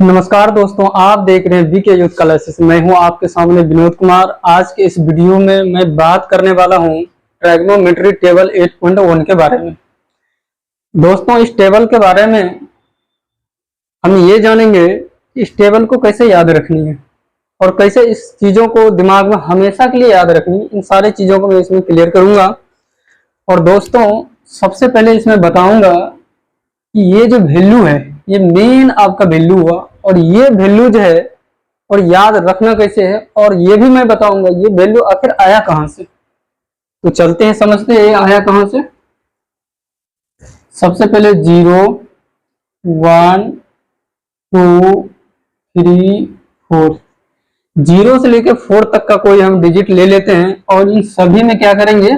नमस्कार दोस्तों, आप देख रहे हैं बीके यूथ क्लासेस। मैं हूं आपके सामने विनोद कुमार। आज के इस वीडियो में मैं बात करने वाला हूं ट्रिग्नोमेट्री टेबल 8.1 के बारे में। दोस्तों, इस टेबल के बारे में हम ये जानेंगे इस टेबल को कैसे याद रखनी है और कैसे इस चीजों को दिमाग में हमेशा के लिए याद रखनी है। इन सारी चीजों को मैं इसमें क्लियर करूंगा। और दोस्तों, सबसे पहले इसमें बताऊंगा कि ये जो वैल्यू है ये मेन आपका वैल्यू हुआ, और ये वैल्यू जो है और याद रखना कैसे है, और ये भी मैं बताऊंगा ये वैल्यू आखिर आया कहां से। तो चलते हैं, समझते हैं आया कहां से। सबसे पहले 0 1 2 3 4, 0 से लेकर 4 तक का कोई हम डिजिट ले लेते हैं और इन सभी में क्या करेंगे,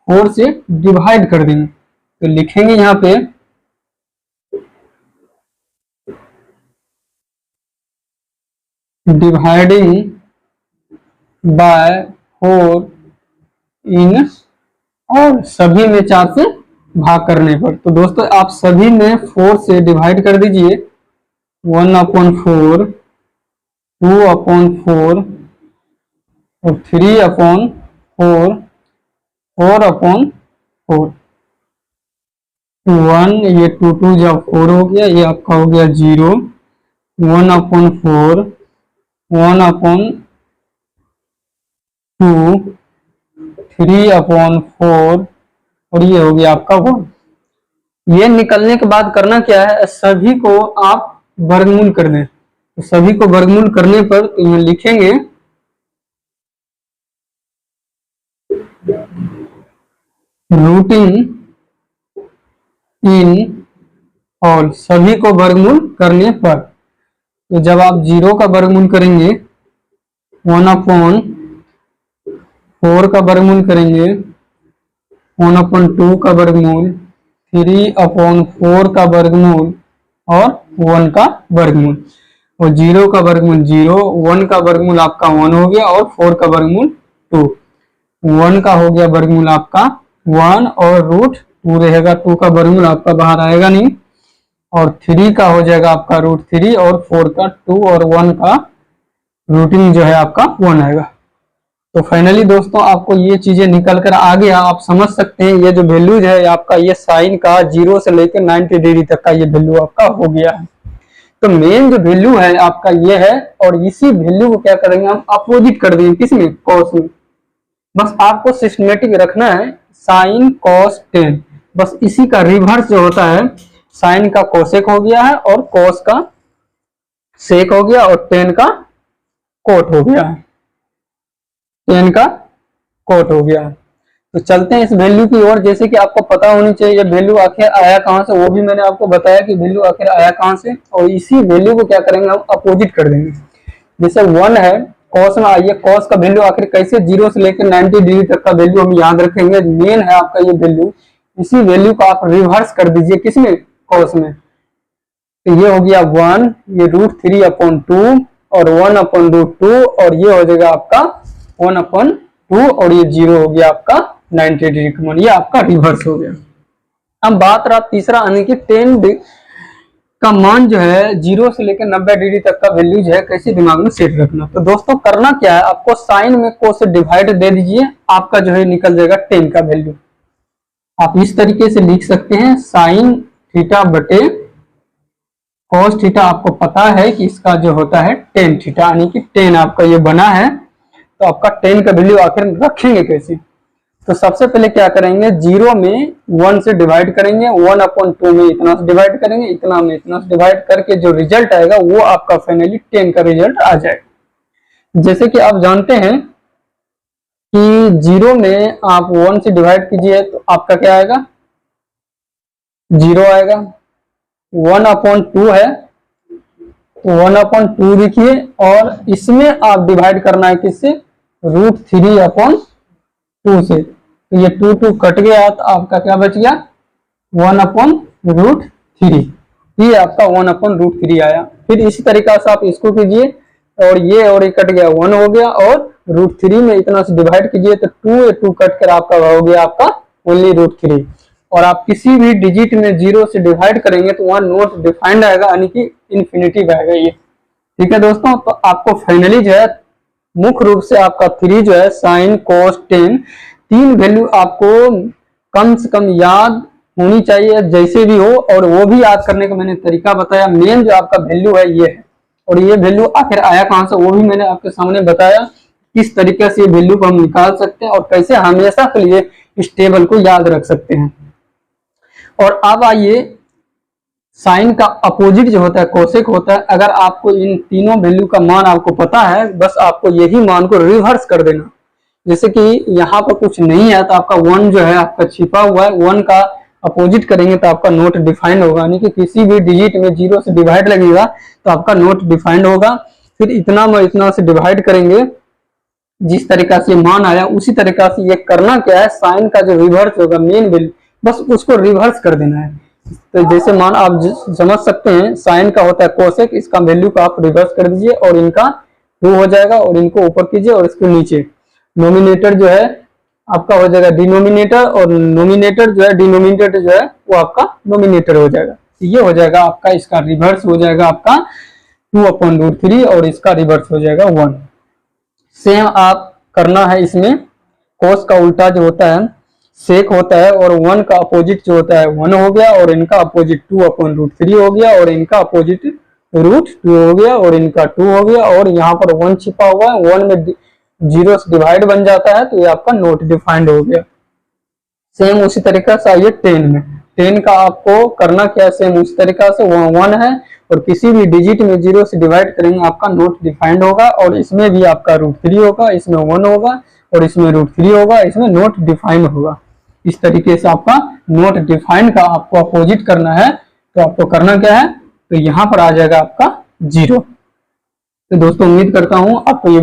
4 से डिवाइड कर देंगे। तो लिखेंगे यहाँ पे डिवाइडिंग बाय 4 इन, और सभी में 4 से भाग करने पर। तो दोस्तों, आप सभी में 4 से डिवाइड कर दीजिए। 1/4, 2/4 और 3/4, 4/4। 1, ये 2 जब 4 हो गया, ये आपका हो गया 0। 1/4, 1/2, 3/4 और ये हो गया आपका 1। ये निकलने के बाद करना क्या है, सभी को आप वर्गमूल कर दें। तो सभी को वर्गमूल करने पर तो यहाँ लिखेंगे रूटिंग इन ऑल, सभी को वर्गमूल करने पर। तो जब आप 0 का वर्गमूल करेंगे, 1/4 का वर्गमूल करेंगे, 1/2 का वर्गमूल, 3/4 का वर्गमूल और 1 का वर्गमूल। और 0 का वर्गमूल 0, 1 का वर्गमूल आपका 1 हो गया और 4 का वर्गमूल 2। 1 का हो गया वर्गमूल आपका 1 और √2 रहेगा। 2 का वर्गमूल आपका बाहर आएगा नहीं। और 3 का हो जाएगा आपका √3 और 4 का 2 और 1 का रूटिंग जो है आपका 1 आएगा। तो फाइनली दोस्तों, आपको ये चीजें निकल कर आ गया। आप समझ सकते हैं ये जो वैल्यूज है आपका, ये साइन का 0 से लेकर 90 डिग्री तक का ये वैल्यू आपका हो गया है। तो मेन जो वैल्यू है आपका ये है, और इसी वैल्यू को क्या करेंगे हम, अपोजिट कर देंगे। किसमें, कॉस में। बस आपको सिस्टमेटिक रखना है, साइन कॉस टेन, बस इसी का रिवर्स जो होता है, साइन का कोसेक हो गया है और कॉस का सेक हो गया और टेन का कोट हो गया है। 10 का कोट हो गया। तो चलते हैं इस वैल्यू की ओर। जैसे कि आपको पता होनी चाहिए ये वैल्यू आखिर आया कहां से, वो भी मैंने आपको बताया कि वैल्यू आखिर आया कहां से। और इसी वैल्यू को क्या करेंगे हम, अपोजिट कर देंगे। जैसे 1 है, कॉस में आइए, कॉस का वैल्यू आखिर कैसे 0 से लेकर 90 डिग्री तक का वैल्यू हम याद रखेंगे। मेन है आपका ये वैल्यू, इसी वैल्यू को आप रिवर्स कर दीजिए। किसमें, कॉस में। तो ये हो गया 1, ये √3/2 और 1/√2 और ये हो जाएगा आपका 1/2 और ये 0 हो गया आपका 90 डिग्री का मान। ये आपका रिवर्स हो गया। अब बात रहा तीसरा, यानी कि 10 का मान जो है 0 से लेकर 90 डिग्री तक का वैल्यू जो है कैसे दिमाग में सेट रखना। तो दोस्तों, करना क्या है, आपको साइन में को से डिवाइड दे दीजिए, आपका जो है निकल जाएगा 10 का वैल्यू। आप इस तरीके से लिख सकते हैं, साइन थीटा बटे कॉस थीटा। आपको पता है कि इसका जो होता है टेन थीटा, यानी कि 10 आपका ये बना है। तो आपका 10 का वैल्यू आखिर रखेंगे कैसे। तो सबसे पहले क्या करेंगे, 0 में 1 से डिवाइड करेंगे, 1/2 में इतना से डिवाइड करेंगे, इतना में इतना से डिवाइड करके जो रिजल्ट आएगा वो आपका फाइनली 10 का रिजल्ट आ जाएगा। जैसे कि आप जानते हैं कि 0 में आप 1 से डिवाइड कीजिए तो आपका क्या आएगा, 0 आएगा। 1/2 है तो 1/2 लिखिए, और इसमें आप डिवाइड करना है किससे, √3/2 से। तो ये 2 कट गया तो आपका क्या बच गया, 1/√3। ये आपका 1/√3 आया। फिर इसी तरीका से आप इसको कीजिए, और ये कट गया 1 हो गया, और √3 में इतना से डिवाइड कीजिए तो 2 कट कर आपका हो गया आपका ओनली √3। और आप किसी भी डिजिट में 0 से डिवाइड करेंगे तो वहां नोट डिफाइंड आएगा, यानी कि इन्फिनिटिव आएगा ये। ठीक है दोस्तों, तो आपको फाइनली जो है मुख्य रूप से आपका 3 जो है साइन कोस टेन, 3 वैल्यू आपको कम से कम याद होनी चाहिए जैसे भी हो, और वो भी याद करने का मैंने तरीका बताया। मेन जो आपका वैल्यू है ये है, और ये वैल्यू आखिर आया कहां से वो भी मैंने आपके सामने बताया, किस तरीके से वैल्यू को हम निकाल सकते हैं और कैसे हमेशा के लिए इस टेबल को याद रख सकते हैं। और अब आइए, साइन का अपोजिट जो होता है कोसेक होता है। अगर आपको इन तीनों वैल्यू का मान आपको पता है, बस आपको यही मान को रिवर्स कर देना। जैसे कि यहाँ पर कुछ नहीं है तो आपका 1 जो है आपका छिपा हुआ है, 1 का अपोजिट करेंगे तो आपका नोट डिफाइंड होगा, यानी कि किसी भी डिजिट में 0 से डिवाइड लगेगा तो आपका नोट डिफाइंड होगा। फिर इतना में इतना से डिवाइड करेंगे, जिस तरीका से मान आया उसी तरीका से ये करना क्या है, साइन का जो रिवर्स होगा मेन वैल्यू, बस उसको रिवर्स कर देना है। तो जैसे मान आप समझ सकते हैं, साइन का होता है कोसेक, इसका वैल्यू को आप रिवर्स कर दीजिए और इनका 2 हो जाएगा, और इनको ऊपर कीजिए और इसके नीचे नोमिनेटर जो है आपका हो जाएगा डिनोमिनेटर, और नोमिनेटर जो है डिनोमिनेटर जो है वो आपका नोमिनेटर हो जाएगा। ये हो जाएगा आपका, इसका रिवर्स हो जाएगा आपका 2/√3 और इसका रिवर्स हो जाएगा 1। सेम आप करना है इसमें, कोस का उल्टा जो होता है सेक होता है, और 1 का अपोजिट जो होता है 1 हो गया, और इनका अपोजिट 2/√3 हो गया, और इनका अपोजिट √2 हो गया, और इनका 2 हो गया, और यहाँ पर 1 छिपा हुआ है, 1 में 0 से डिवाइड बन जाता है तो ये आपका नोट डिफाइंड हो गया। सेम उसी तरीका से आइए 10 में, 10 का आपको करना क्या है, सेम उसी तरीका से 1 है और किसी भी डिजिट में 0 से डिवाइड करेंगे आपका नोट डिफाइंड होगा, और इसमें भी आपका √3 होगा, इसमें 1 होगा और इसमें √3 होगा, इसमें नोट डिफाइंड होगा। इस तरीके से आपका नोट डिफाइंड का आपको अपोजिट करना है, तो आपको करना क्या है, तो यहाँ पर आ जाएगा आपका 0। तो दोस्तों उम्मीद करता हूँ आपको ये